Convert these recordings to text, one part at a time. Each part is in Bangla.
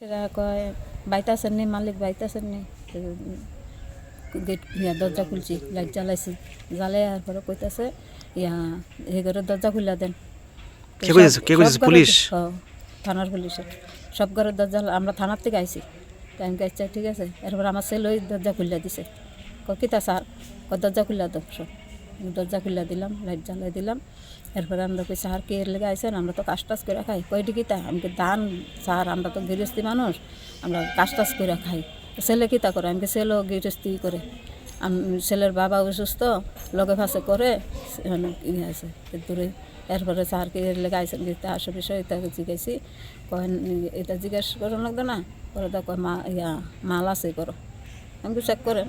সেটা কয় বাইতাছেন নি মালিক বাইতাছেন নি গেট দরজা খুলছি লাইট জ্বালাইছি জ্বালাই আর পরে কইতাছে এই ঘরের দরজা খুলে দেন। কে কইছে? পুলিশ? থানার পুলিশের সব ঘরের দরজা আমরা থানার থেকে আইছি। টাইম গাইছে ঠিক আছে। এরপর আমার ছেলে ওই দরজা খুলে দিছে। কিতা স্যার দরজা খুলে দাও সব দরজা খুলে দিলাম লাইট জ্বালাই দিলাম। এরপরে আমরা কই স্যার কে এর লেগে আইসেন আমরা তো কাজ টাজ করে খাই কয়টি কিতা আমি ধান স্যার আমরা তো গৃহস্থী মানুষ আমরা কাজ টাজ করে খাই। ছেলে কিতা করে আমি ছেলেও গৃহস্থী করে ছেলের বাবা অসুস্থ লগে ফাঁসে করে ইয়ে আছে দূরে। এরপরে স্যার কে এর লেগে আইসেন গীতা আসে বিষয় এটা জিজ্ঞাসি কয়েন এটা জিজ্ঞাসা করো লাগতো না করে দেখো মাল আছে করো আমি চেক করেন।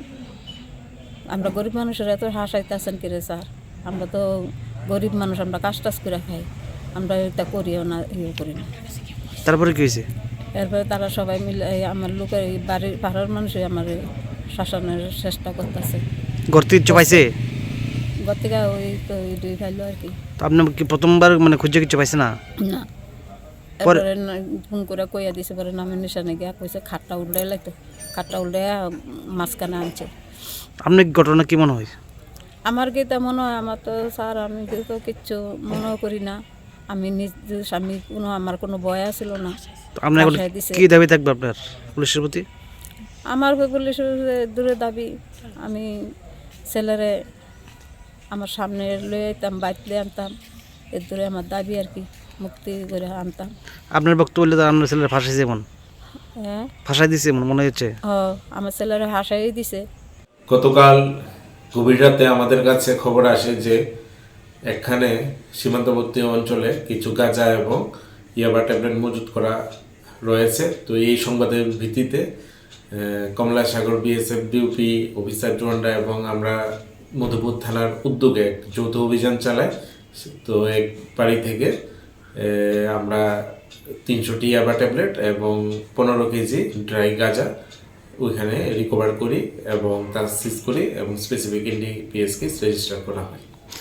আমরা গরিব মানুষের এত হাসাইতেছেন কিরে স্যার আমরা তো গরিব মানুষ আমরা কাজ টাজ করে খাই আমরা এটা করিও না ইয়ে করি না। তারপরে কি হয়েছে? এরপরে তারা সবাই মিলে আমার লোকের বাড়ির পাড়ার মানুষই আমার শাসনের চেষ্টা করতেছে। গর্তির পাইছে ঘর থেকে ওই তো ওই দুই ফাইলো আর কি। তো আপনি কি প্রথমবার মানে খুঁজে কিছু পাইছে না? না এরপরে ফোন করে কইয়া দিছে পরে নামের নিশানে গিয়া কইছে খাটটা উল্টাই লাগতো খাটটা উল্টাই মাঝখানে আনছে। আপনার ঘটনা কি মনে হয়? আমার কি তা মনে হয় আমার তো স্যার আমি তো কিচ্ছু মনেও করি না। আমি নিজ স্বামী কোনো আমার কোনো ভয় ছিল না। আপনার কি দাবি থাকবে আপনার পুলিশের প্রতি? আমার পুলিশের দূরে দাবি আমি ছেলেরে আমার সামনে লয়ে যেতাম বাইতে আনতাম এর দূরে আমার দাবি আর কি মুক্তি করে আনতাম। আপনার বক্তব্য বললে তো আপনার ছেলের ফাঁসাই যেমন হ্যাঁ ফাঁসাই দিছে মনে হচ্ছে। আমার ছেলেরে হাসাই দিছে। গতকাল গভীর রাতে আমাদের কাছে খবর আসে যে এখানে সীমান্তবর্তী অঞ্চলে কিছু গাঁজা এবং ইয়াবা ট্যাবলেট মজুত করা রয়েছে। তো এই সংবাদের ভিত্তিতে কমলাসাগর বিএসএফ ডিউপি অফিসার জোয়ান্ডা এবং আমরা মধুপুর থানার উদ্যোগে যৌথ অভিযান চালাই। তো এক বাড়ি থেকে আমরা 300টি ইয়াবা ট্যাবলেট এবং 15 কেজি ড্রাই গাঁজা ওইখানে রিকভার করি এবং তা সিজ করি এবং স্পেসিফিক এনডিপিএস কেস রেজিস্টার করা হয়।